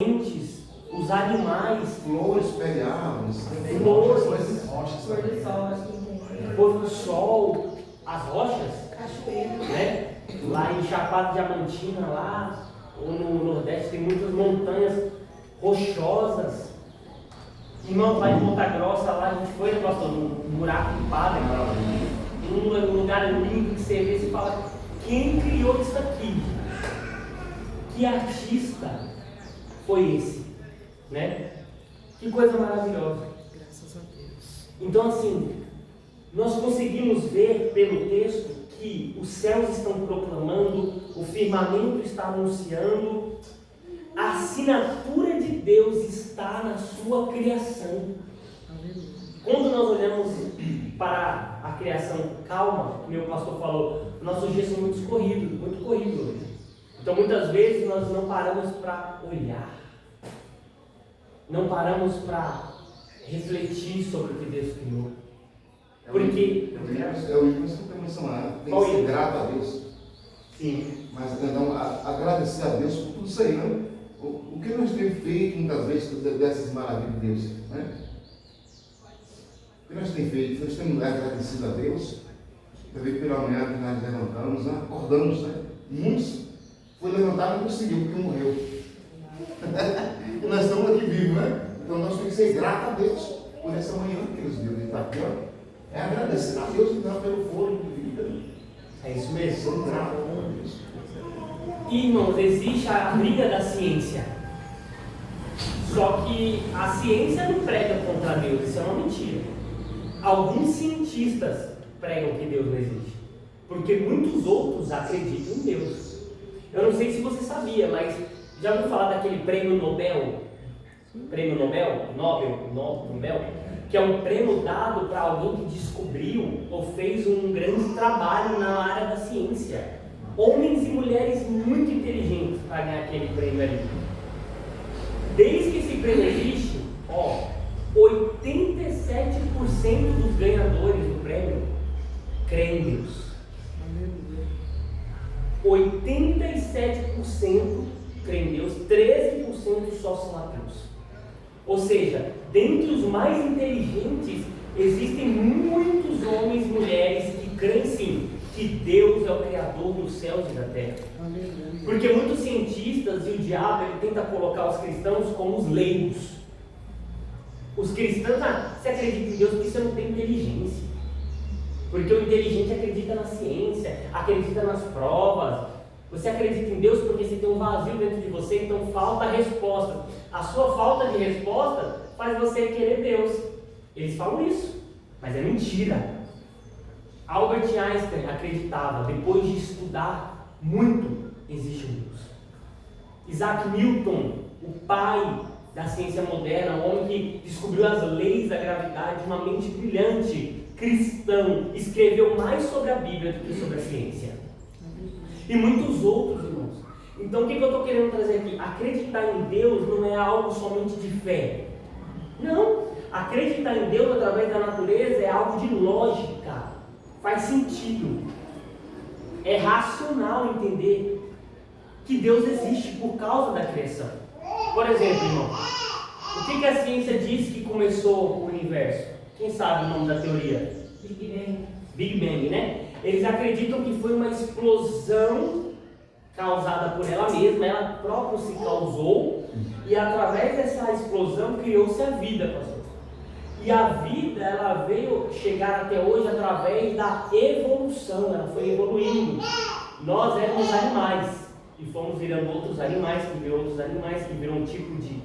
os animais, flores, pé árvores, flores, rochas, pôr do sol, as rochas, Cachoeira. né? Lá em Chapada Diamantina, lá ou no Nordeste, tem muitas montanhas rochosas. Irmão, lá em Ponta Grossa, lá a gente foi, né, pastor, no buraco do padre, um lugar lindo que você vê e fala, quem criou isso aqui? Que artista foi esse? Né? Que coisa maravilhosa. Graças a Deus. Então, assim, nós conseguimos ver pelo texto que os céus estão proclamando, o firmamento está anunciando, a assinatura de Deus está na sua criação. Aleluia. Quando nós olhamos para a criação calma, que meu pastor falou, nossos dias são muito corridos hoje. Então muitas vezes nós não paramos para olhar, não paramos para refletir sobre o que Deus criou. Porque é o início que eu mencionava, tem que ser grato a Deus. sim. Mas então, agradecer a Deus por tudo isso aí, né? O que nós temos feito muitas vezes dessas maravilhas de Deus, né? O que nós temos feito? Nós temos agradecido a Deus, também pela manhã que nós levantamos, né? Acordamos, né? Muitos foi levantar e não conseguiu, porque morreu. E nós estamos aqui vivos, né? Então nós temos que ser gratos a Deus por essa manhã que Deus deu. Ele está aqui, ó. É agradecer a Deus então pelo fôlego de vida. É isso mesmo. Sou grato a Deus. Irmãos, existe a briga da ciência. Só que a ciência não prega contra Deus, isso é uma mentira. Alguns cientistas pregam que Deus não existe, porque muitos outros acreditam em Deus. Eu não sei se você sabia, mas já ouviu falar daquele prêmio Nobel? Prêmio Nobel, que é um prêmio dado para alguém que descobriu ou fez um grande trabalho na área da ciência. Homens e mulheres muito inteligentes para ganhar aquele prêmio ali. Desde que esse prêmio existe, 87% dos ganhadores do prêmio creem em Deus. 87% creem em Deus, 13% só são ateus. Ou seja, dentre os mais inteligentes, existem muitos homens e mulheres que creem sim, que Deus é o Criador dos céus e da terra. Porque muitos cientistas e o diabo, ele tenta colocar os cristãos como os leigos. Os cristãos, você acredita em Deus porque você não tem inteligência. Porque o inteligente acredita na ciência, acredita nas provas. Você acredita em Deus porque você tem um vazio dentro de você, então falta a resposta. A sua falta de resposta faz você querer Deus. Eles falam isso, mas é mentira. Albert Einstein acreditava, depois de estudar muito, existe um Deus. Isaac Newton, o pai da ciência moderna, o homem que descobriu as leis da gravidade, uma mente brilhante, cristão, escreveu mais sobre a Bíblia do que sobre a ciência. E muitos outros, irmãos. Então o que eu estou querendo trazer aqui? Acreditar em Deus não é algo somente de fé. Não. Acreditar em Deus através da natureza é algo de lógica. Faz sentido. É racional entender que Deus existe por causa da criação. Por exemplo, irmão, o que a ciência diz que começou o universo? Quem sabe o nome da teoria? Big Bang. Big Bang, né? Eles acreditam que foi uma explosão causada por ela mesma, ela própria se causou, e através dessa explosão criou-se a vida, pastor. E a vida, ela veio chegar até hoje através da evolução, ela foi evoluindo. Nós éramos animais, e fomos virando outros animais, que virou outros animais, que virou um tipo de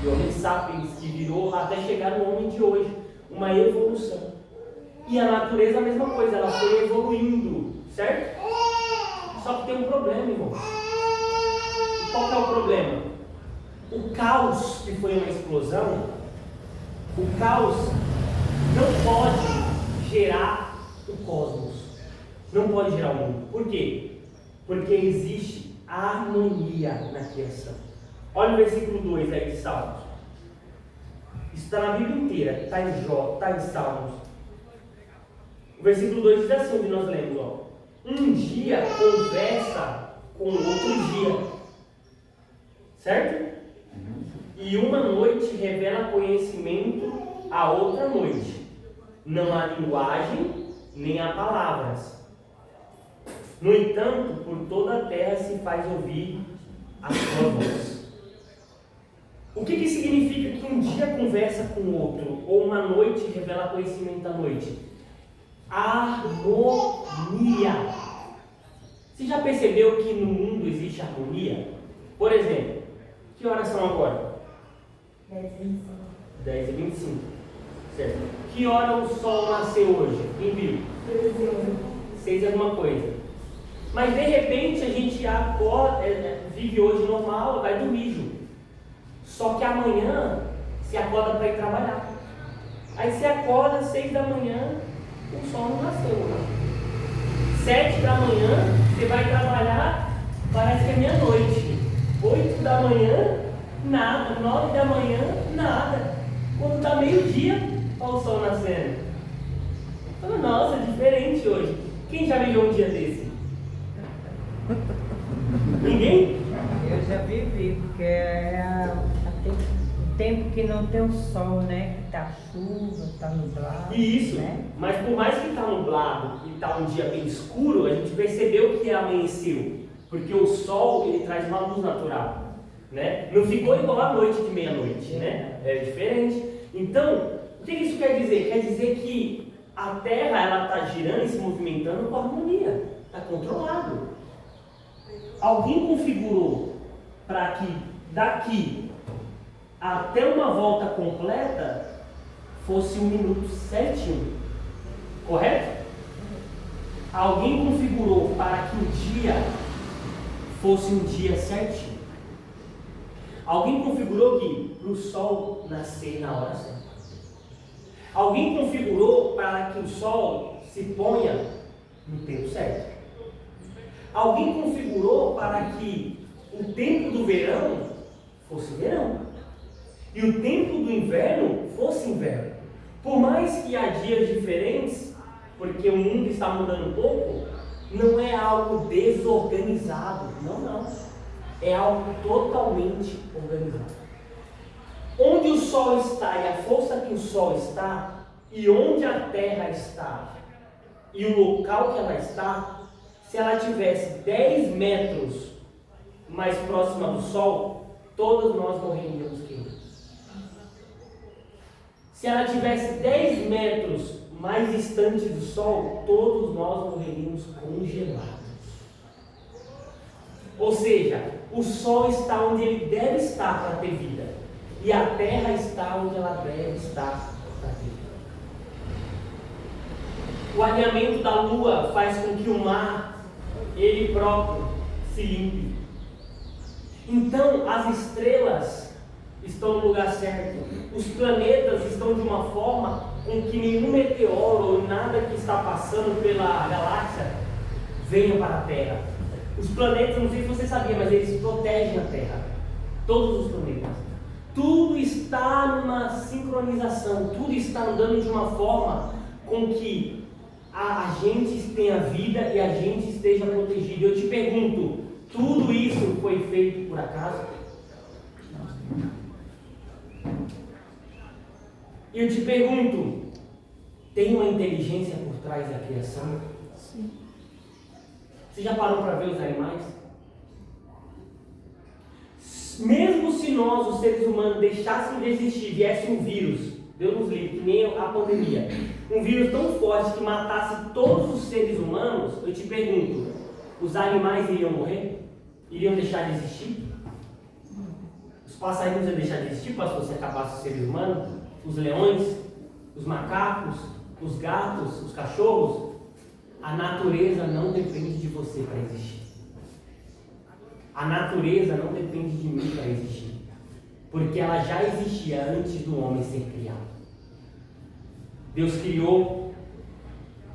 Homo sapiens, que virou até chegar no homem de hoje, uma evolução. E a natureza a mesma coisa, ela foi evoluindo, certo? Só que tem um problema, irmão. E qual que é o problema? O caos, que foi uma explosão, o caos não pode gerar o cosmos, não pode gerar o mundo. Por quê? Porque existe harmonia na criação. Olha o versículo 2 aí de Salmos. Isso está na Bíblia inteira, está em Jó, está em Salmos. O versículo 2 diz assim, onde nós lemos, um dia conversa com outro dia. Certo? E uma noite revela conhecimento a outra noite. Não há linguagem, nem há palavras. No entanto, por toda a terra se faz ouvir a sua voz. O que significa que um dia conversa com o outro, ou uma noite revela conhecimento à noite? Harmonia. Você já percebeu que no mundo existe harmonia? Por exemplo, que horas são agora? 10h25. Certo. Que hora o sol nasceu hoje? Quem viu? 6 alguma coisa. Mas de repente a gente acorda, vive hoje normal, vai dormir junto. Só que amanhã se acorda para ir trabalhar. Aí você acorda às 6 da manhã, o sol não nasceu. Né? 7 da manhã, você vai trabalhar, parece que é meia-noite. 8 da manhã, nada. 9 da manhã, nada. Quando está meio-dia, olha o sol nascendo. Fala, nossa, diferente hoje. Quem já viveu um dia desse? Ninguém? Eu já vivi, porque é o tempo que não tem o sol, né? Que tá chuva, tá nublado. Isso, né? Mas por mais que está nublado e está um dia bem escuro, a gente percebeu que amanheceu, porque o sol ele traz uma luz natural, né? Não ficou igual a noite de meia-noite, né? É diferente. Então, o que isso quer dizer? Quer dizer que a Terra ela está girando e se movimentando com harmonia, está controlado. Alguém configurou para que daqui até uma volta completa fosse 1 minuto certinho, correto? Alguém configurou para que o dia fosse um dia certinho. Alguém configurou que para o sol nascer na hora certa. Alguém configurou para que o sol se ponha no tempo certo. Alguém configurou para que o tempo do verão fosse verão e o tempo do inverno fosse inverno. Por mais que há dias diferentes, porque o mundo está mudando um pouco, não é algo desorganizado, não. É algo totalmente organizado. Onde o Sol está e a força que o Sol está, e onde a Terra está, e o local que ela está, se ela tivesse 10 metros mais próxima do Sol, todos nós morreríamos queimados. Se ela tivesse 10 metros mais distante do Sol, todos nós morreríamos congelados. Ou seja, o Sol está onde ele deve estar para ter vida, e a Terra está onde ela deve estar para ter vida. O alinhamento da Lua faz com que o mar, ele próprio, se limpe. Então, as estrelas estão no lugar certo. Os planetas estão de uma forma com que nenhum meteoro ou nada que está passando pela galáxia venha para a Terra. Os planetas, não sei se você sabia, mas eles protegem a Terra. Todos os planetas. Tudo está numa sincronização. Tudo está andando de uma forma com que a gente tenha vida e a gente esteja protegido. Eu te pergunto, tudo isso foi feito por acaso? Eu te pergunto, tem uma inteligência por trás da criação? Sim. Você já parou para ver os animais? Mesmo se nós, os seres humanos, deixássemos de existir, viesse um vírus, Deus nos livre, que nem a pandemia, um vírus tão forte que matasse todos os seres humanos, eu te pergunto, os animais iriam morrer? Iriam deixar de existir? Os passarinhos iam deixar de existir, pastor, se acabasse os seres humanos? Os leões, os macacos, os gatos, os cachorros? A natureza não depende de você para existir. A natureza não depende de mim para existir, porque ela já existia antes do homem ser criado. Deus criou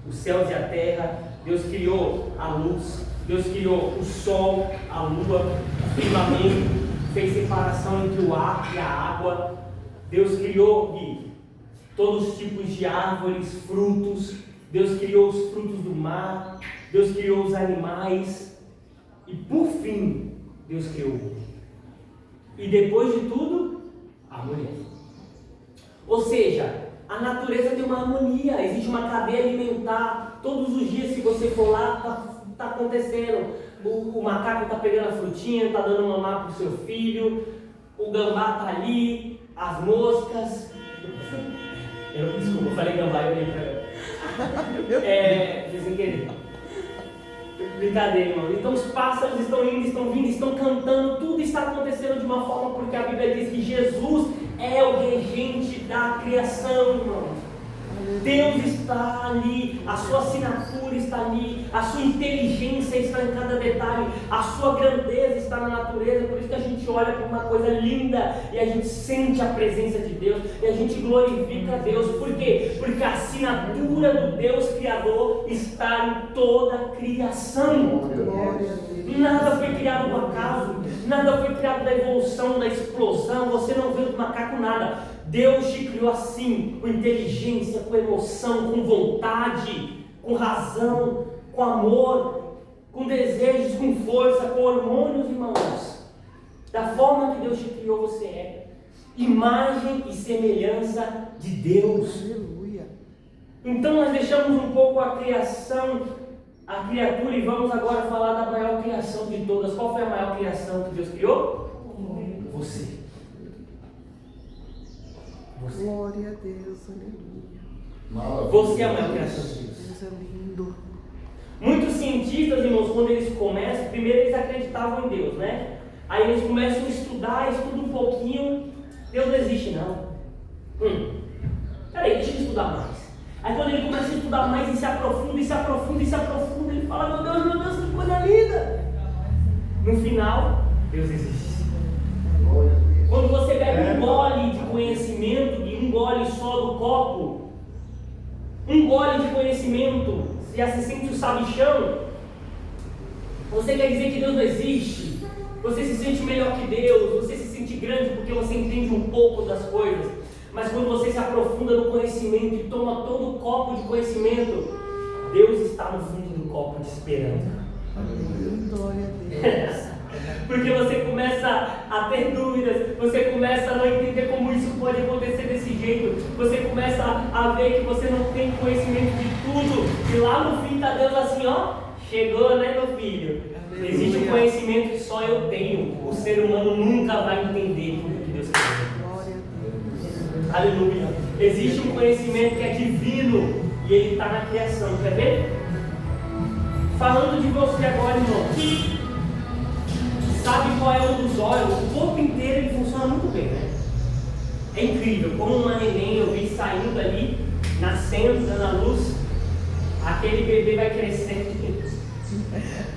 os céus e a terra, Deus criou a luz, Deus criou o sol, a lua, o firmamento, fez separação entre o ar e a água. Deus criou todos os tipos de árvores, frutos. Deus criou os frutos do mar. Deus criou os animais. E por fim, Deus criou o homem. E depois de tudo, A mulher. Ou seja, a natureza tem uma harmonia, existe uma cadeia alimentar. Todos os dias, se você for lá, está acontecendo. O macaco está pegando a frutinha, está dando mamar para o seu filho, o gambá está ali, as moscas. Desculpa, eu falei gambá, eu olhei para ela. Sem querer. Brincadeira, irmão. Então os pássaros estão indo, estão vindo, estão cantando, tudo está acontecendo de uma forma porque a Bíblia diz que Jesus é o regente da criação, irmão. Deus está ali, a sua assinatura está ali, a sua inteligência está em cada detalhe, a sua grandeza está na natureza. Por isso que a gente olha para uma coisa linda e a gente sente a presença de Deus e a gente glorifica a Deus. Por quê? Porque a assinatura do Deus Criador está em toda a criação. Nada foi criado por acaso, nada foi criado da evolução, da explosão. Você não veio do macaco nada. Deus te criou assim, com inteligência, com emoção, com vontade, com razão, com amor, com desejos, com força, com hormônios, irmãos. Da forma que Deus te criou, você é imagem e semelhança de Deus. Aleluia. Então nós deixamos um pouco a criação, a criatura, e vamos agora falar da maior criação de todas. Qual foi a maior criação que Deus criou? Você. Glória a Deus, aleluia. Você é a maior criação de Deus. Deus é lindo. Muitos cientistas, irmãos, quando eles começam, primeiro eles acreditavam em Deus, né? Aí eles começam a estudar, estudam um pouquinho, Deus não existe não. Peraí, deixa eu estudar mais. Aí quando ele começa a estudar mais e se aprofunda, e se aprofunda, e se aprofunda, ele fala, meu Deus, que coisa linda. No final, Deus existe. Quando você bebe um gole de conhecimento, e um gole só do copo, um gole de conhecimento, já se sente o sabichão, você quer dizer que Deus não existe? Você se sente melhor que Deus, você se sente grande porque você entende um pouco das coisas. Mas quando você se aprofunda no conhecimento e toma todo o copo de conhecimento, Deus está no fundo do copo te esperando. Glória a Deus. Porque você começa a ter dúvidas, você começa a não entender como isso pode acontecer desse jeito, você começa a ver que você não tem conhecimento de tudo, e lá no fim está Deus assim, ó, chegou, né, meu filho? Aleluia. Existe um conhecimento que só eu tenho, o ser humano nunca vai entender tudo que Deus quer. Glória a Deus. Aleluia. Existe um conhecimento que é divino e ele está na criação, quer ver? Falando de você agora, irmão. Sabe qual é um dos olhos? O corpo inteiro ele funciona muito bem, né? É incrível, como uma neném eu vi saindo ali, nascendo, dando a luz, aquele bebê vai crescendo,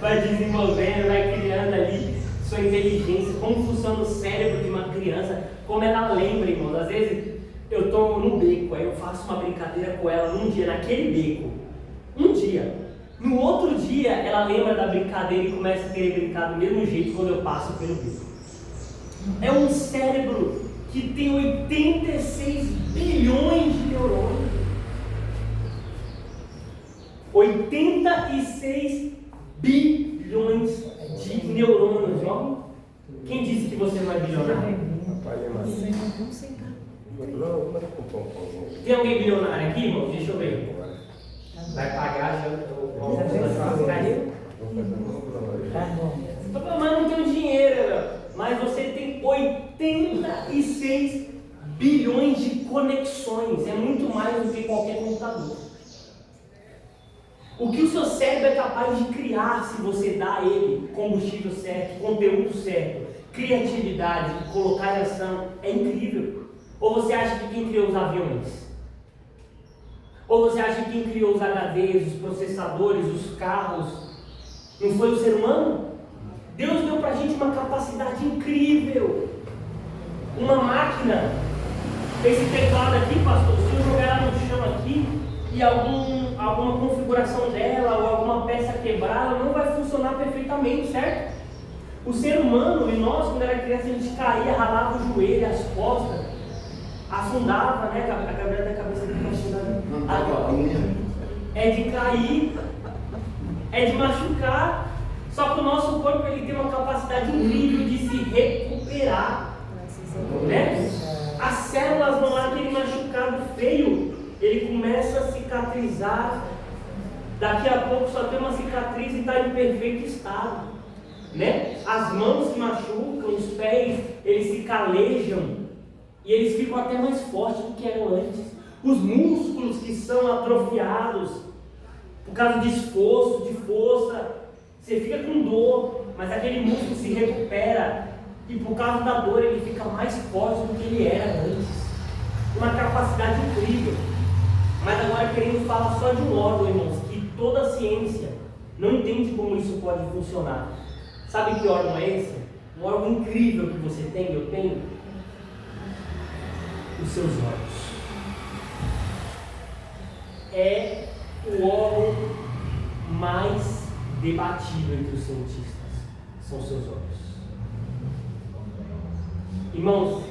vai desenvolvendo, vai criando ali sua inteligência, como funciona o cérebro de uma criança, como ela lembra, irmãos. Às vezes eu estou no beco, aí eu faço uma brincadeira com ela num dia, naquele beco, um dia. No outro dia, ela lembra da brincadeira e começa a querer brincar do mesmo jeito quando eu passo pelo bico. É um cérebro que tem 86 bilhões de neurônios. 86 bilhões de neurônios, ó. Quem disse que você não é bilionário? Vamos sentar. Tem alguém bilionário aqui, irmão? Deixa eu ver. Vai pagar já Tá bom. Mas não tenho dinheiro, meu. Mas você tem 86 bilhões de conexões. É muito mais do que qualquer computador. O que o seu cérebro é capaz de criar se você dá a ele combustível certo, conteúdo certo, criatividade, colocar em ação, é incrível. Ou você acha que quem criou os aviões? Ou você acha que quem criou os HDs, os processadores, os carros, não foi o ser humano? Deus deu pra gente uma capacidade incrível. Uma máquina, esse teclado aqui, pastor, se eu jogar ela no chão aqui e alguma configuração dela ou alguma peça quebrar, ela não vai funcionar perfeitamente, certo? O ser humano, e nós, quando era criança, a gente caía, ralava o joelho, as costas, afundava, né? A cabeça da cabeça do é de cair, é de machucar. Só que o nosso corpo ele tem uma capacidade incrível de se recuperar, né? cicatrizar, daqui a pouco só tem uma cicatriz e está em perfeito estado, né? As mãos se machucam, os pés, eles se calejam e eles ficam até mais fortes do que eram antes. Os músculos que são atrofiados por causa de esforço, de força, você fica com dor, mas aquele músculo se recupera e por causa da dor ele fica mais forte do que ele era antes. Uma capacidade incrível. Mas agora queremos falar só de um órgão, irmãos, que toda a ciência não entende como isso pode funcionar. Sabe que órgão é esse? Um órgão incrível que você tem, eu tenho. Os seus olhos. É o órgão mais debatido entre os cientistas. São os seus olhos. Irmãos,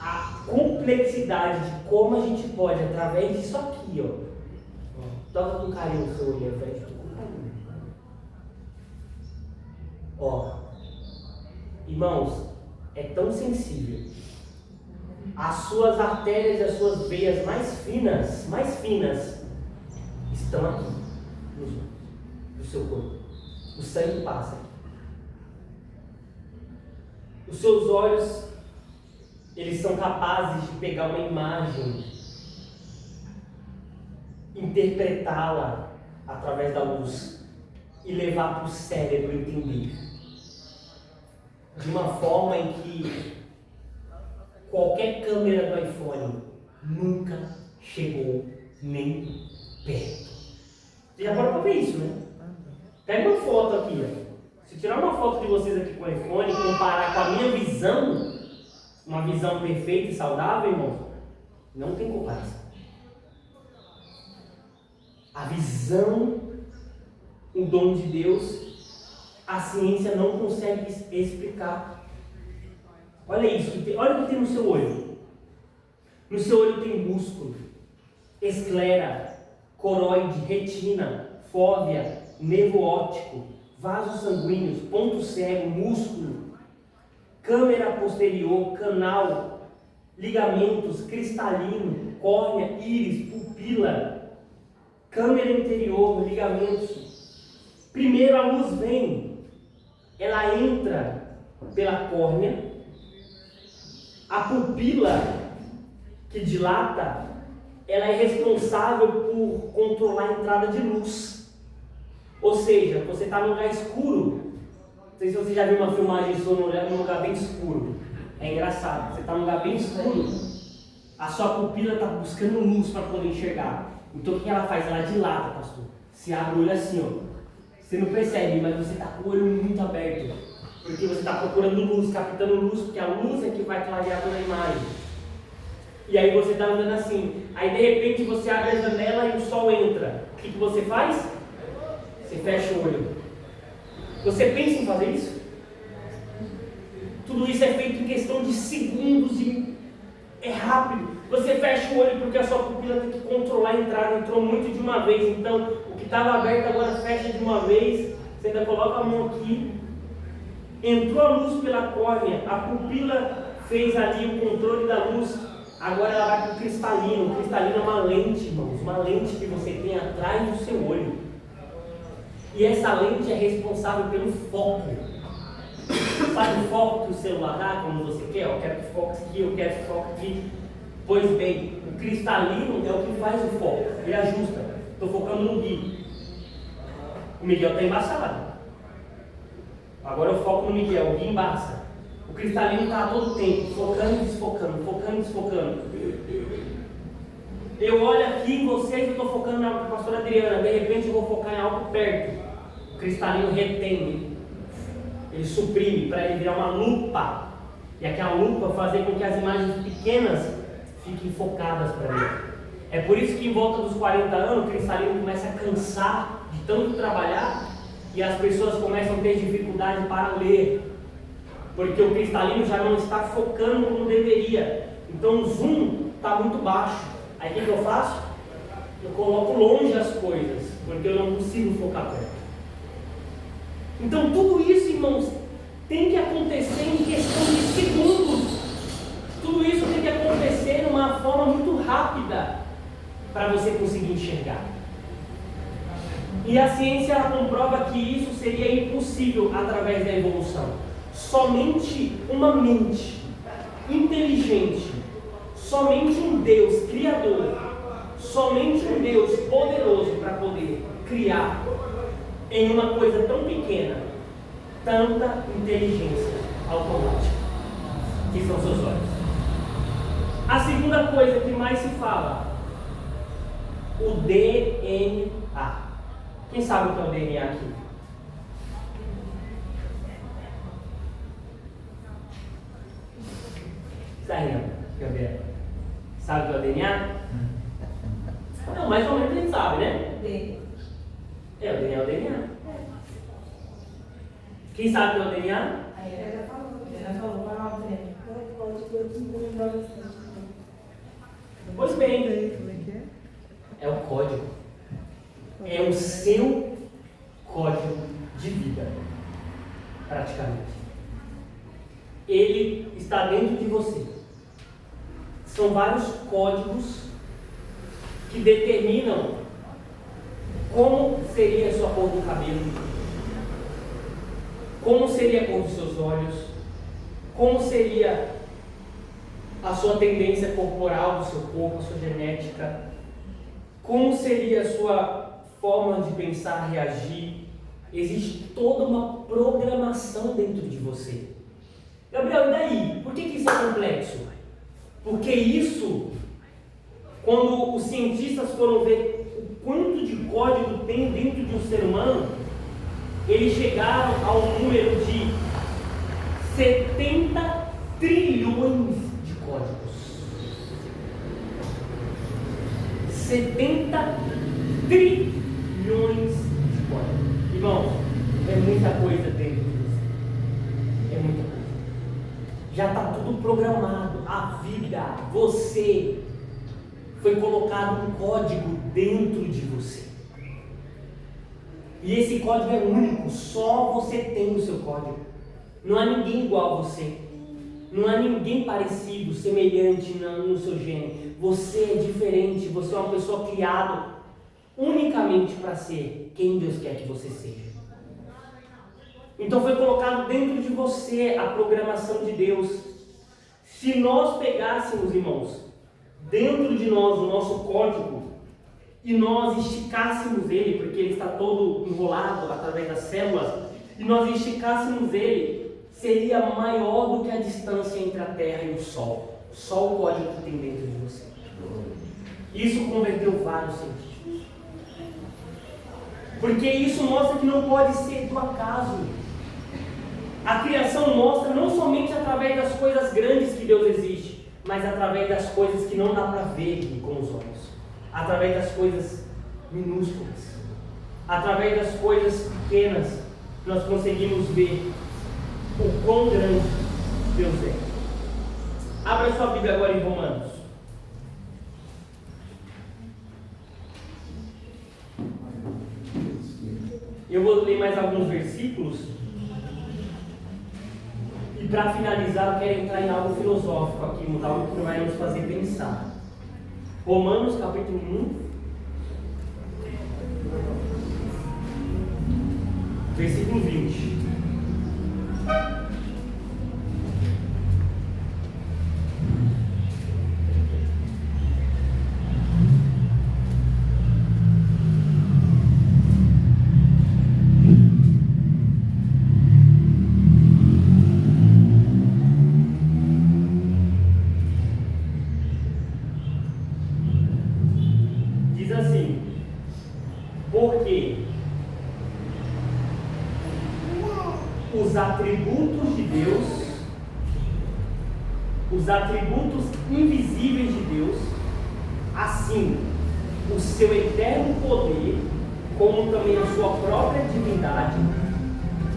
a complexidade de como a gente pode, através disso aqui, toca com carinho no seu olho, velho. Irmãos, é tão sensível. As suas artérias e as suas veias mais finas, estão aqui, no seu corpo. O sangue passa aqui. Os seus olhos, eles são capazes de pegar uma imagem, interpretá-la através da luz e levar para o cérebro entender. De uma forma em que qualquer câmera do iPhone nunca chegou nem perto. Você já parou para ver isso, né? Pega uma foto aqui, Se tirar uma foto de vocês aqui com o iPhone e comparar com a minha visão, uma visão perfeita e saudável, irmão, não tem comparação. A visão, o dom de Deus, a ciência não consegue explicar. Olha isso, olha o que tem no seu olho. No seu olho tem músculo, esclera, coroide, retina, fóvea, nervo óptico, vasos sanguíneos, ponto cego, músculo, câmara posterior, canal, ligamentos, cristalino, córnea, íris, pupila, câmara interior, ligamentos. Primeiro a luz vem, ela entra pela córnea, a pupila que dilata, ela é responsável por controlar a entrada de luz. Ou seja, você está num lugar escuro. Não sei se você já viu uma filmagem sua num lugar bem escuro. É engraçado. Você está num lugar bem escuro, a sua pupila está buscando luz para poder enxergar. Então o que ela faz? Ela dilata, pastor. Se abre o olho assim, Você não percebe, mas você está com o olho muito aberto. Porque você está procurando luz, captando luz, porque a luz é que vai clarear toda a imagem. E aí você está andando assim. Aí de repente você abre a janela e o sol entra. O que você faz? Você fecha o olho. Você pensa em fazer isso? Tudo isso é feito em questão de segundos e é rápido. Você fecha o olho porque a sua pupila tem que controlar a entrada. Entrou muito de uma vez. Então, o que estava aberto agora fecha de uma vez. Você ainda coloca a mão aqui. Entrou a luz pela córnea. A pupila fez ali o controle da luz. Agora ela vai para o cristalino. O cristalino é uma lente, irmãos. Uma lente que você tem atrás do seu olho. E essa lente é responsável pelo foco. Sabe o foco que o celular dá quando você quer? Eu quero que foque aqui, eu quero que foque aqui. Pois bem, o cristalino é o que faz o foco. Ele ajusta. Estou focando no Gui. O Miguel está embaçado. Agora eu foco no Miguel, o Gui embaça. O cristalino está a todo tempo, focando e desfocando, focando e desfocando. Eu olho aqui em vocês, eu estou focando na pastora Adriana, de repente eu vou focar em algo perto. O cristalino retém, ele suprime para ele virar uma lupa. E aquela lupa fazer com que as imagens pequenas fiquem focadas para ele. É por isso que em volta dos 40 anos o cristalino começa a cansar de tanto trabalhar e as pessoas começam a ter dificuldade para ler. Porque o cristalino já não está focando como deveria. Então o zoom está muito baixo. Aí o que eu faço? Eu coloco longe as coisas, porque eu não consigo focar perto. Então tudo isso, irmãos, tem que acontecer em questão de segundos. Tudo isso tem que acontecer de uma forma muito rápida. para você conseguir enxergar. E a ciência ela comprova que isso seria impossível através da evolução. Somente uma mente inteligente, somente um Deus criador, somente um Deus poderoso para poder criar em uma coisa tão pequena tanta inteligência automática, que são seus olhos. A segunda coisa que mais se fala, o DNA. Quem sabe o que é o DNA aqui? Está rindo, Gabriel? Sabe o que é o DNA? Não, mais ou menos a gente sabe, né? É, o DNA é o DNA. Quem sabe o que é o DNA? Pois bem, é o código. É o seu código de vida, praticamente. Ele está dentro de você. São vários códigos que determinam como seria a sua cor do cabelo, como seria a cor dos seus olhos, como seria a sua tendência corporal do seu corpo, a sua genética, como seria a sua forma de pensar, reagir. Existe toda uma programação dentro de você. Gabriel, e daí? Por que isso é complexo? Porque isso, quando os cientistas foram ver o quanto de código tem dentro de um ser humano, eles chegaram ao número de 70 trilhões de códigos. 70 trilhões de códigos. Irmãos, é muita coisa dentro de você. É muita coisa. Já está tudo programado. A vida, você, foi colocado um código dentro de você. E esse código é único, só você tem o seu código. Não há ninguém igual a você. Não há ninguém parecido, semelhante no seu gene. Você é diferente, você é uma pessoa criada unicamente para ser quem Deus quer que você seja. Então foi colocado dentro de você a programação de Deus. Se nós pegássemos, irmãos, dentro de nós o nosso código e nós esticássemos ele, porque ele está todo enrolado através das células, e nós esticássemos ele, seria maior do que a distância entre a Terra e o Sol. Só o código que tem dentro de você. Isso converteu vários cientistas. Porque isso mostra que não pode ser do acaso. A criação mostra não somente através das coisas grandes que Deus existe, mas através das coisas que não dá para ver com os olhos. Através das coisas minúsculas. Através das coisas pequenas, nós conseguimos ver o quão grande Deus é. Abra sua Bíblia agora em Romanos. Eu vou ler mais alguns versículos. E para finalizar, eu quero entrar em algo filosófico aqui, algo que vai nos fazer pensar. Romanos capítulo 1, versículo 20. Diz assim: porque os atributos de Deus, os atributos invisíveis de Deus, assim o seu eterno poder, como também a sua própria divindade,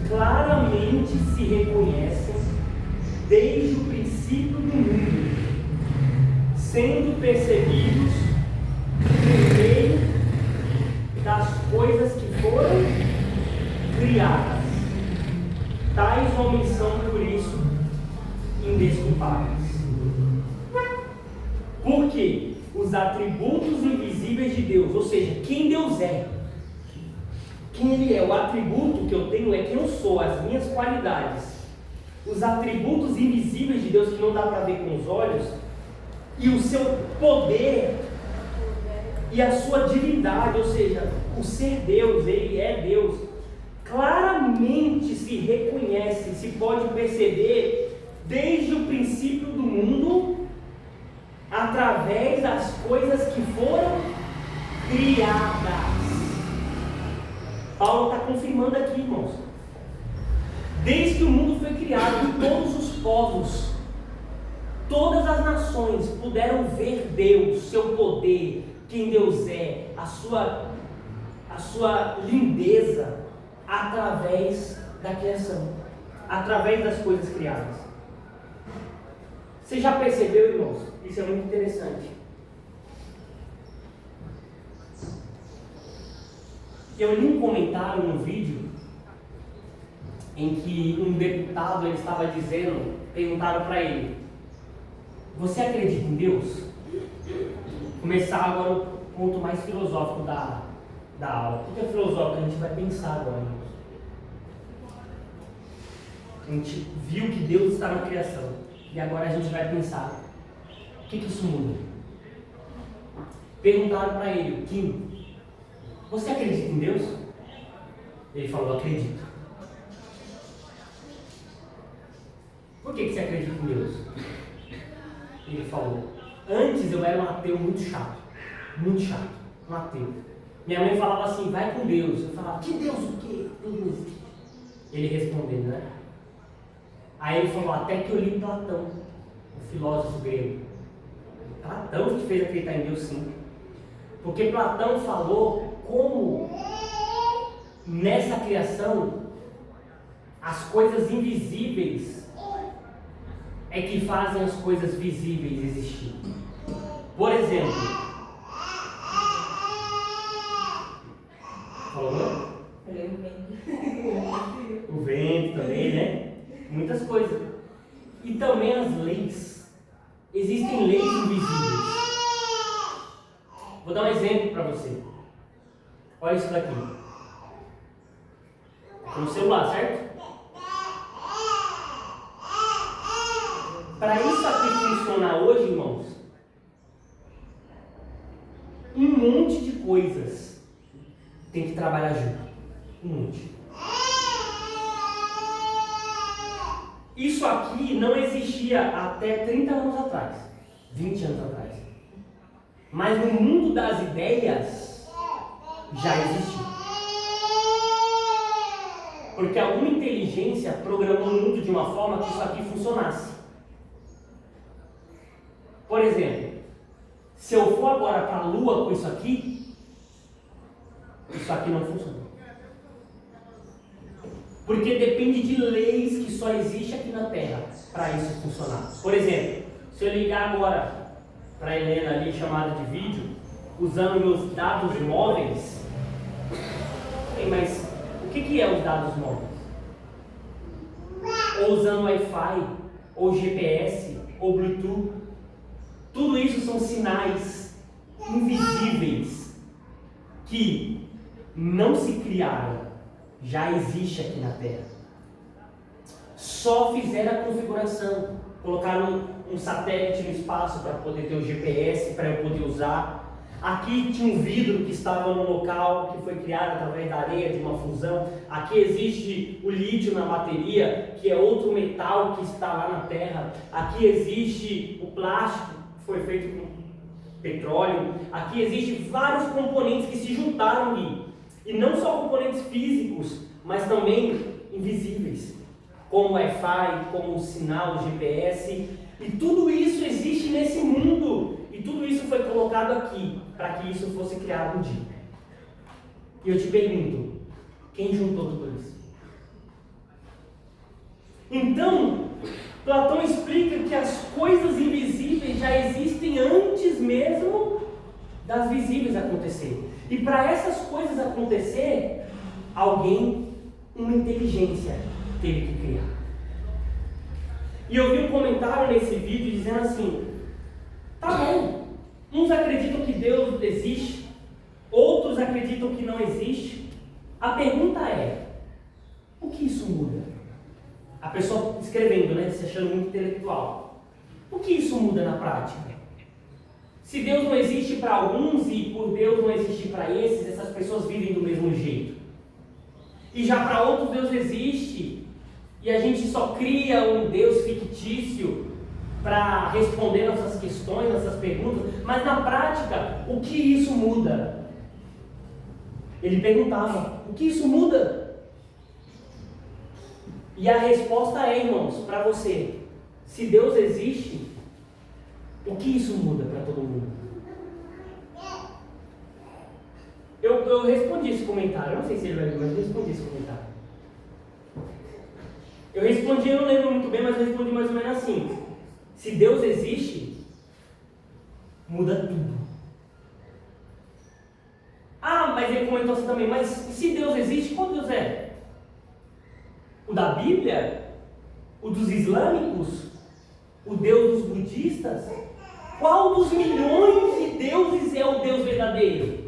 claramente se reconhecem desde o princípio do mundo, sendo percebidos por meio das coisas que foram criadas. Tais homens são, por isso, indesculpáveis. Porque os atributos invisíveis invisíveis de Deus, ou seja, quem Deus é, quem Ele é, o atributo que eu tenho é quem eu sou, as minhas qualidades, os atributos invisíveis de Deus que não dá para ver com os olhos, e o seu poder e a sua divindade, ou seja, o ser Deus, Ele é Deus, claramente se reconhece, se pode perceber desde o princípio do mundo, através das coisas que foram criadas. Paulo está confirmando aqui, irmãos. Desde que o mundo foi criado, todos os povos, todas as nações puderam ver Deus, seu poder, quem Deus é, a sua lindeza, através da criação, através das coisas criadas. Você já percebeu, irmãos? Isso é muito interessante. Eu li um comentário no vídeo em que um deputado ele estava dizendo, perguntaram para ele: você acredita em Deus? Começar agora o ponto mais filosófico da aula. O que é filosófico? A gente vai pensar agora, irmãos. A gente viu que Deus está na criação e agora a gente vai pensar: o que isso muda? Perguntaram para ele: Kim, você acredita em Deus? Ele falou: acredito. Por que você acredita em Deus? Ele falou: antes eu era um ateu muito chato, um ateu. Minha mãe falava assim: vai com Deus. Eu falava: que Deus o quê? Deus não existe. Ele respondendo, né? Aí ele falou: até que eu li Platão, o filósofo grego. Platão que fez acreditar em Deus, sim. Porque Platão falou como nessa criação as coisas invisíveis é que fazem as coisas visíveis existir. Por exemplo, falou? O vento também, né? Muitas coisas. E também as leis. Existem leis invisíveis. Vou dar um exemplo para você. Olha isso daqui. No celular, certo? Para isso aqui funcionar hoje, irmãos, um monte de coisas tem que trabalhar junto. Um monte. Isso aqui não existia até 30 anos atrás, 20 anos atrás. Mas no mundo das ideias já existia. Porque alguma inteligência programou o mundo de uma forma que isso aqui funcionasse. Por exemplo, se eu for agora para a Lua com isso aqui não funciona. Porque depende de leis que só existem aqui na Terra para isso funcionar. Por exemplo, se eu ligar agora para a Helena ali, chamada de vídeo, usando meus dados móveis, mas o que é os dados móveis? Ou usando Wi-Fi, ou GPS, ou Bluetooth, tudo isso são sinais invisíveis que não se criaram, já existe aqui na Terra. Só fizeram a configuração, colocaram um satélite no espaço para poder ter o GPS, para eu poder usar. Aqui tinha um vidro que estava no local que foi criado através da areia, de uma fusão. Aqui existe o lítio na bateria, que é outro metal que está lá na Terra. Aqui existe o plástico, que foi feito com petróleo. Aqui existem vários componentes que se juntaram ali. E não só componentes físicos, mas também invisíveis, como o Wi-Fi, como o sinal, o GPS. E tudo isso existe nesse mundo. E tudo isso foi colocado aqui, para que isso fosse criado um dia. E eu te pergunto, quem juntou tudo isso? Então, Platão explica que as coisas invisíveis já existem antes mesmo das visíveis acontecerem. E para essas coisas acontecer, alguém, uma inteligência, teve que criar. E eu vi um comentário nesse vídeo dizendo assim: tá bom, uns acreditam que Deus existe, acreditam que não existe, a pergunta é: o que isso muda? A pessoa escrevendo, né, se achando muito intelectual. O que isso muda na prática? Se Deus não existe para alguns e por Deus não existe para esses, essas pessoas vivem do mesmo jeito. E já para outros Deus existe e a gente só cria um Deus fictício para responder nossas questões, nossas perguntas, mas na prática, o que isso muda? Ele perguntava: o que isso muda? E a resposta é, irmãos, para você: se Deus existe, o que isso muda para todo mundo? Eu respondi esse comentário, eu não sei se ele vai ver, mas eu respondi esse comentário. Eu não lembro muito bem, mas eu respondi mais ou menos assim: se Deus existe, muda tudo. Ah, mas ele comentou assim também: mas se Deus existe, qual Deus é? O da Bíblia? O dos islâmicos? O Deus dos budistas? Qual dos milhões de deuses é o Deus verdadeiro?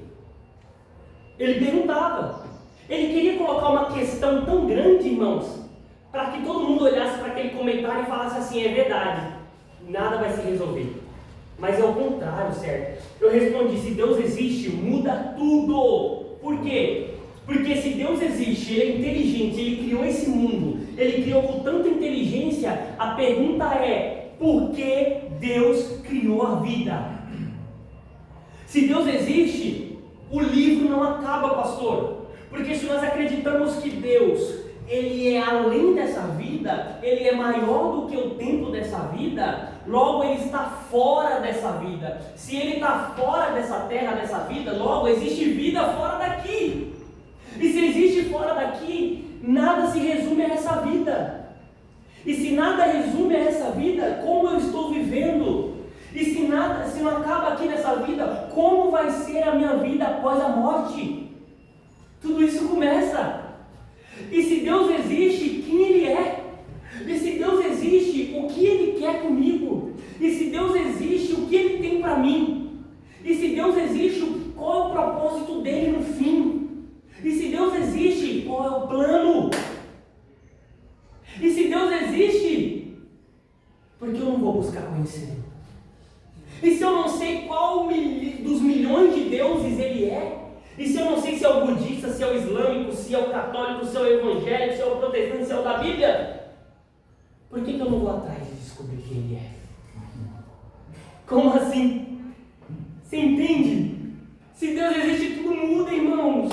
Ele perguntava. Ele queria colocar uma questão tão grande, irmãos, para que todo mundo olhasse para aquele comentário e falasse assim: é verdade, nada vai se resolver. Mas é o contrário, certo? Eu respondi: se Deus existe, muda tudo. Por quê? Porque se Deus existe, Ele é inteligente, Ele criou esse mundo, Ele criou com tanta inteligência, a pergunta é: por que Deus criou a vida? Se Deus existe, o livro não acaba, pastor. Porque se nós acreditamos que Deus, Ele é além dessa vida, Ele é maior do que o tempo dessa vida, logo Ele está fora dessa vida. Se Ele está fora dessa terra, dessa vida, logo existe vida fora daqui. E se existe fora daqui, nada se resume a essa vida. E se nada resume a essa vida, como eu estou vivendo? E se não acaba aqui nessa vida, como vai ser a minha vida após a morte? Tudo isso começa. E se Deus existe, quem Ele é? E se Deus existe, o que Ele quer comigo? E se Deus existe, o que Ele tem para mim? E se Deus existe, qual é o propósito dele no fim? E se Deus existe, qual é o plano? E se Deus existe, por que eu não vou buscar conhecer? E se eu não sei qual dos milhões de deuses Ele é? E se eu não sei se é o budista, se é o islâmico, se é o católico, se é o evangélico, se é o protestante, se é o da Bíblia, por que eu não vou atrás de descobrir quem Ele é? Como assim? Você entende? Se Deus existe, tudo muda, irmãos.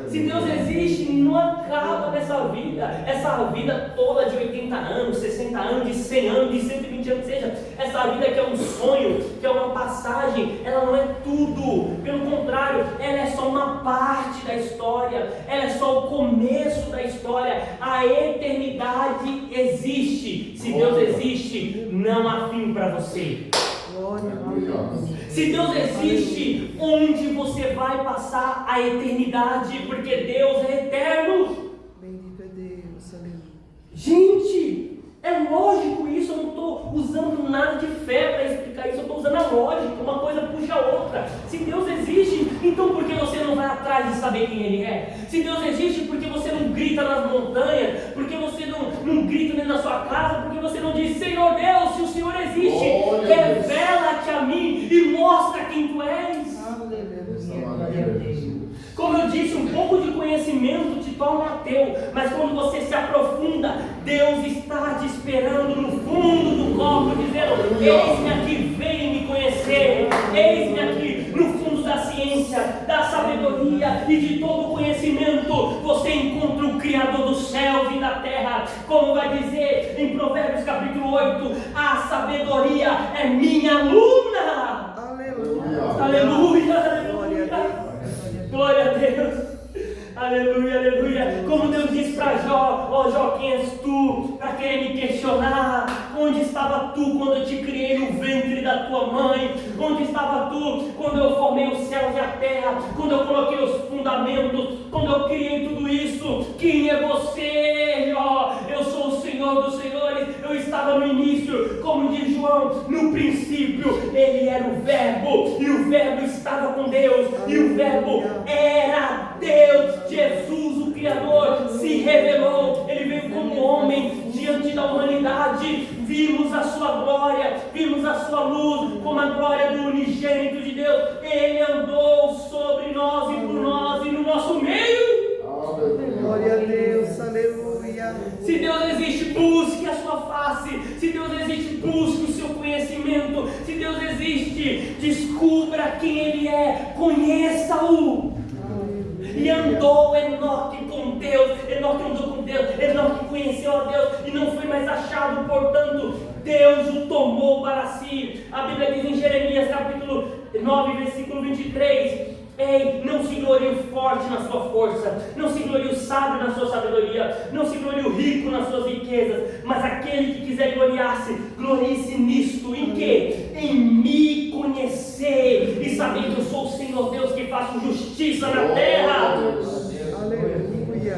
Se Deus existe, não acaba dessa vida, essa vida toda de 80 anos, 60 anos, de 100 anos, de 120 anos, seja, essa vida que é um sonho, que é uma passagem, ela não é tudo, pelo contrário, ela é só uma parte da história, ela é só o começo da história. A eternidade existe. Se Deus existe, não há fim para você. Se Deus existe, onde você vai passar a eternidade? Porque Deus é eterno. Bendito é Deus, aleluia. Gente, é lógico isso. Eu não estou usando nada de fé para explicar isso. Eu estou usando a lógica. Uma coisa puxa a outra. Se Deus existe, então por que você não vai atrás de saber quem Ele é? Se Deus existe, por que você não grita nas montanhas? Por que você não grita dentro da sua casa? Por que você não diz: Senhor Deus, se o Senhor existe, revela-te a mim e mostra quem Tu és? Como eu disse, um pouco de conhecimento te torna ateu, mas quando você se aprofunda, Deus está te esperando no fundo do copo, dizendo: eis-me aqui, vem me conhecer. Eis-me aqui no fundo da ciência, da sabedoria e de todo o conhecimento. Você encontra o Criador dos céus e da terra, como vai dizer em Provérbios capítulo 8: a sabedoria é minha aluna. Aleluia. Aleluia, aleluia. Glória a Deus. Aleluia, aleluia. Como Deus disse para Jó: ó Jó, quem és tu para querer me questionar? Onde estava tu quando eu te criei no ventre da tua mãe? Onde estava tu quando eu formei os céus e a terra? Quando eu coloquei os fundamentos? Quando eu criei tudo isso? Quem é você, Jó? Eu sou o Senhor dos senhores. Eu estava estava no início, como diz João, no princípio ele era o Verbo, e o Verbo estava com Deus, e o Verbo era Deus. Jesus, o Criador, se revelou, ele veio como homem diante da humanidade. Vimos a sua glória, vimos a sua luz, como a glória do unigênito de Deus. Ele andou sobre nós e por nós e no nosso meio. Glória a Deus, aleluia. Se Deus existe, busque a sua face. Se Deus existe, busque o seu conhecimento. Se Deus existe, descubra quem Ele é, conheça-o. E andou Enoque com Deus. Enoque andou com Deus. Enoque conheceu a Deus e não foi mais achado. Portanto, Deus o tomou para si. A Bíblia diz em Jeremias capítulo 9, versículo 23: ei, não se glorie o forte na sua força, não se glorie o sábio na sua sabedoria, não se glorie o rico nas suas riquezas, mas aquele que quiser gloriar-se, glorie-se nisto. Em quê? Em me conhecer e saber que eu sou o Senhor Deus que faço justiça na terra. Aleluia.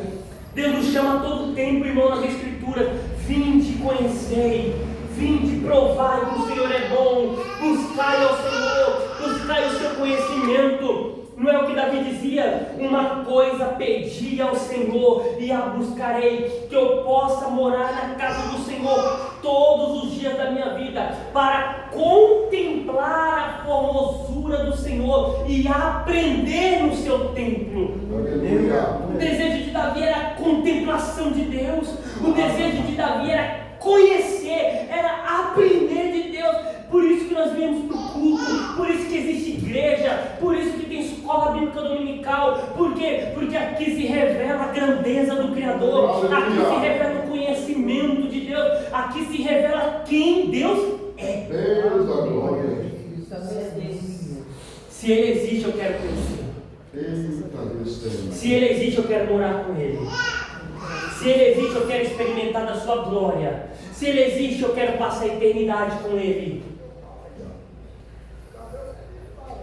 Deus nos chama a todo tempo, irmão, nas Escrituras: vinde conhecer, vinde provar que o Senhor é bom, buscai ao Senhor, buscai o seu conhecimento. Não é o que Davi dizia? Uma coisa pedi ao Senhor e a buscarei, que eu possa morar na casa do Senhor todos os dias da minha vida, para contemplar a formosura do Senhor e aprender no seu templo. O desejo de Davi era a contemplação de Deus. O desejo de Davi era conhecer, era aprender de Deus. Por isso que nós viemos para o culto, por isso que existe igreja, por isso que tem escola bíblica dominical. Por quê? Porque aqui se revela a grandeza do Criador, aqui se revela o conhecimento de Deus, aqui se revela quem Deus é. Deus da glória. Se Ele existe, eu quero conhecer. Se Ele existe, eu quero morar com Ele. Se Ele existe, eu quero experimentar da sua glória. Se Ele existe, eu quero passar a eternidade com Ele.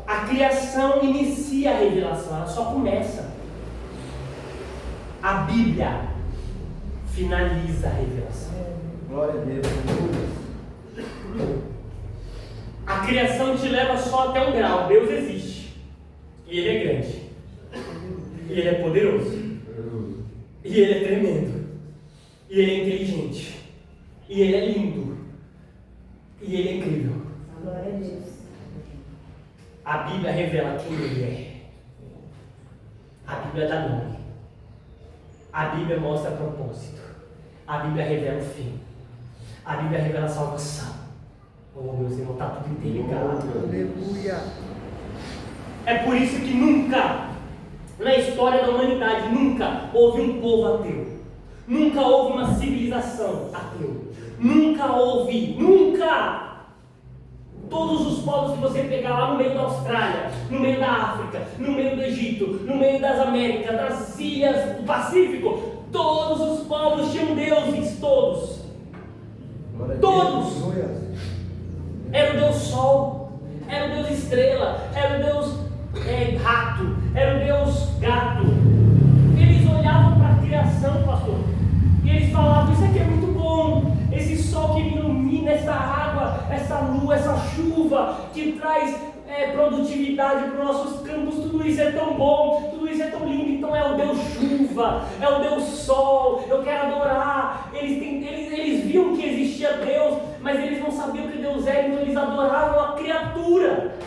A criação inicia a revelação, ela só começa. A Bíblia finaliza a revelação. Glória a Deus. A criação te leva só até um grau. Deus existe. E Ele é grande. E Ele é poderoso. E Ele é tremendo. E Ele é inteligente. E Ele é lindo. E Ele é incrível. Glória a Deus. A Bíblia revela quem Ele é. A Bíblia dá nome. A Bíblia mostra propósito. A Bíblia revela o fim. A Bíblia revela a salvação. Oh, meus irmãos, está tudo interligado. Aleluia. É por isso que nunca, na história da humanidade, nunca houve um povo ateu. Nunca houve uma civilização ateu. Nunca! Todos os povos que você pegar lá no meio da Austrália, no meio da África, no meio do Egito, no meio das Américas, das ilhas do Pacífico, todos os povos tinham deuses, todos. Todos. Era o Deus Sol, era o Deus Estrela, era o Deus Rato, era o Deus Gato. Eles olhavam para a criação, pastor, e eles falavam: isso aqui é muito bom, esse sol que me ilumina, essa água, essa lua, essa chuva que traz produtividade para os nossos campos, tudo isso é tão bom, tudo isso é tão lindo. Então é o Deus chuva, é o Deus sol, eu quero adorar. Eles viam que existia Deus, mas eles não sabiam que Deus era, então eles adoravam a criatura.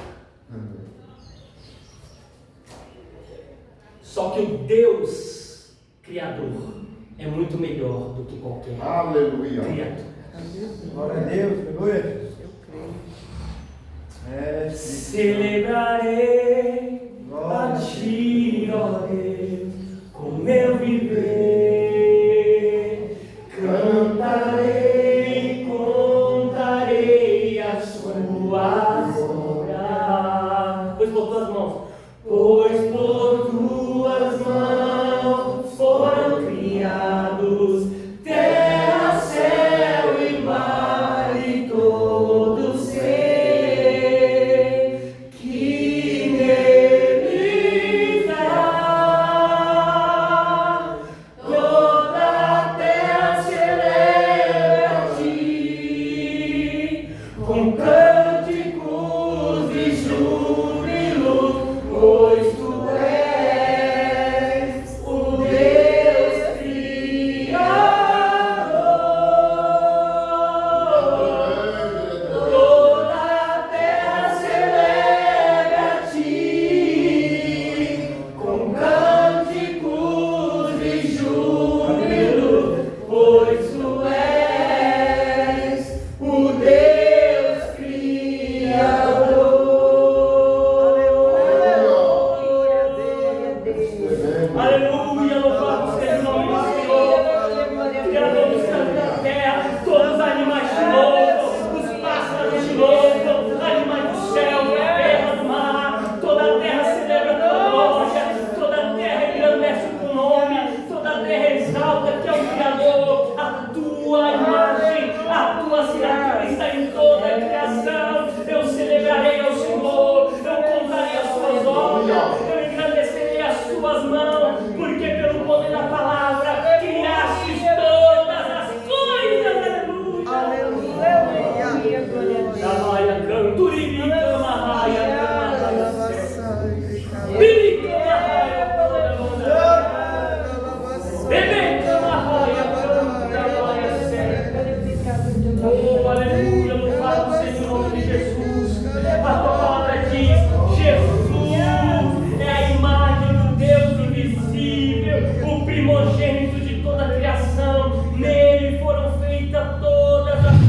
Só que o Deus Criador é muito melhor do que qualquer criatura. Glória a Deus, aleluia. Eu creio. Celebrarei a Ti, ó Deus, com meu viver. Cantarei, contarei as Suas obras. Pois por Tuas mãos, pois por Tuas mãos foram criados terra, céu e mar e todo ser que neles há. Toda a terra celebra a Ti, Oh, aleluia, louvado seja o nome de Jesus. A tua palavra diz: Jesus é a imagem do Deus invisível, o primogênito de toda a criação. Nele foram feitas todas as coisas.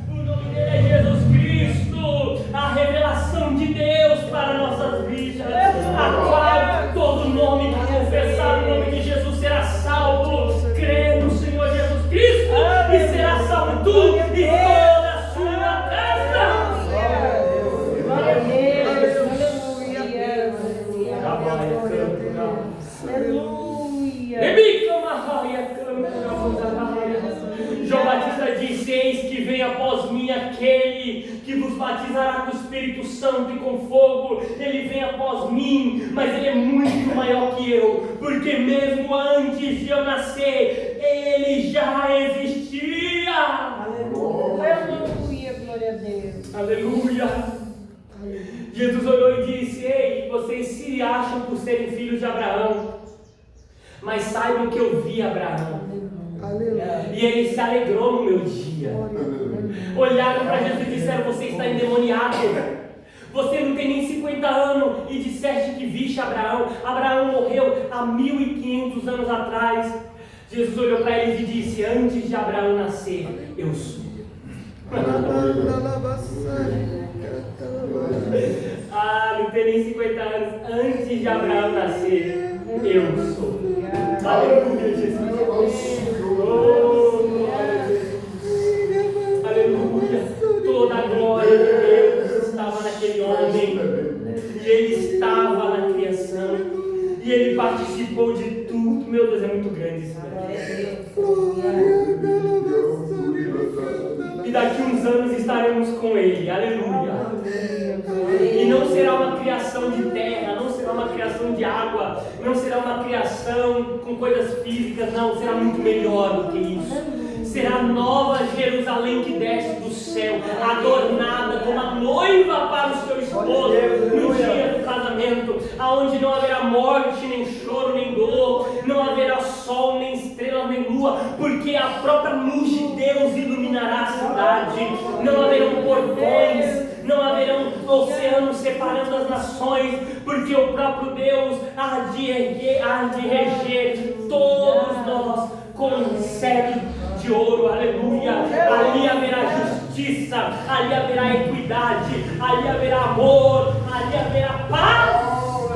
O nome dele é Jesus Cristo, a revelação de Deus para nossas vidas, a qual todo nome que confessar o nome de Jesus será salvo. Crê no Senhor Jesus Cristo e será salvo tu e toda a sua casa. Glória a João Batista disse: eis que vem após mim aquele que vos batizará com o Espírito Santo e com fogo. Ele vem após mim, mas ele é muito maior que eu, porque mesmo antes de eu nascer, ele já existia. Aleluia, glória a Deus. Aleluia. Jesus olhou e disse: ei, vocês se acham por serem filhos de Abraão, mas saibam que eu vi Abraão. Aleluia. E ele se alegrou no meu dia. Olharam para Jesus e disseram: você está endemoniado. Você não tem nem 50 anos e disseste que viste Abraão. Abraão morreu há 1500 anos atrás. Jesus olhou para eles e disse: antes de Abraão nascer, eu sou. Ah, não tem nem 50 anos. Antes de Abraão nascer, eu sou. Aleluia, Jesus. Oh, aleluia. Toda a glória de Deus estava naquele homem. E ele estava na criação. E ele participou de tudo. Meu Deus, é muito grande isso. E daqui uns anos estaremos com ele. Aleluia. E não será uma criação de terra, não será uma criação de água, não será uma criação com coisas físicas, não, será muito melhor do que isso. Será nova Jerusalém que desce do céu, adornada como a noiva para o seu esposo, no dia do casamento, aonde não haverá morte, nem choro, nem dor, não haverá sol, nem estrela, nem lua, porque a própria luz de Deus iluminará a cidade. Não haverão portões, não haverão oceanos separando as nações, porque o próprio Deus há de reger todos nós com um cetro de ouro. Aleluia. Ali haverá justiça, ali haverá equidade, ali haverá amor, ali haverá paz,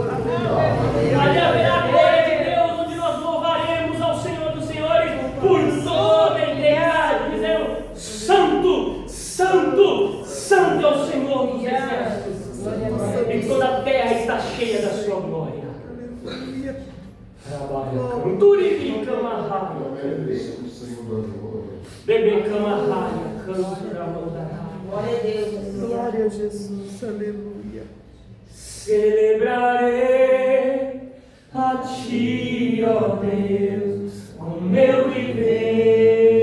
ali haverá a glória de Deus, onde nós louvaremos ao Senhor dos Senhores por toda a eternidade, dizendo: Santo, Santo, Santo é o Senhor dos exércitos, e toda a terra está cheia da sua glória. Bebê camarraia, canto da mandará. Glória a Deus. Glória a Jesus. Aleluia. Celebrarei a Ti, ó Deus, com meu viver.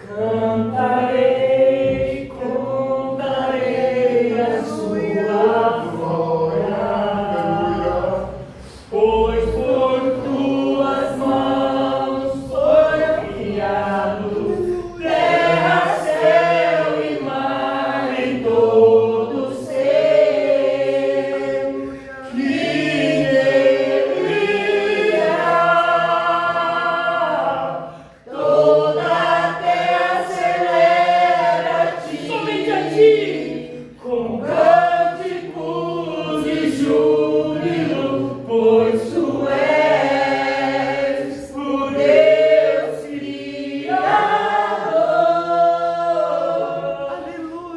Cantarei, contarei a Sua glória, pois por Tuas mãos foi criado terra, céu e mar e todo ser que nele há. Toda a terra celebra a Ti, somente a Ti, com cânticos e júbilo, pois Tu és o Deus Criador.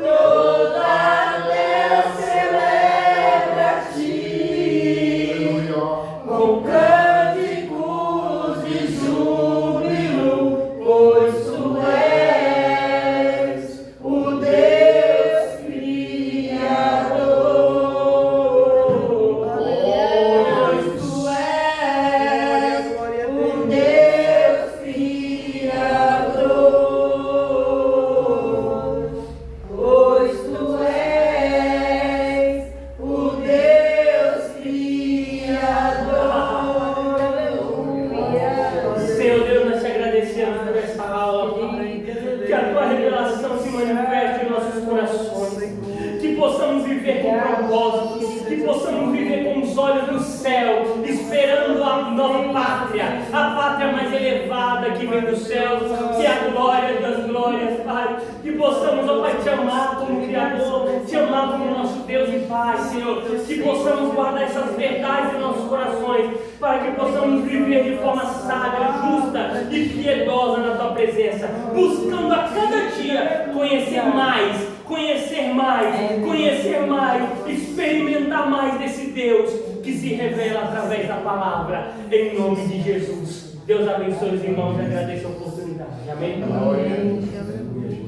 Toda a terra celebra a Ti, com cânticos e júbilo, pois Tu és o Deus possamos viver com propósito, que possamos viver com os olhos no céu, esperando a nova pátria, a pátria mais elevada que vem dos céus, que é a glória das glórias, Pai. Que possamos, ó Pai, te amar como Criador, te amar como nosso Deus e Pai, Senhor. Que possamos guardar essas verdades em nossos corações, para que possamos viver de forma sábia, justa e piedosa na Tua presença, buscando a cada dia conhecer mais, experimentar mais desse Deus que se revela através da palavra, em nome de Jesus. Deus abençoe os irmãos e agradeço a oportunidade. Amém? Amém.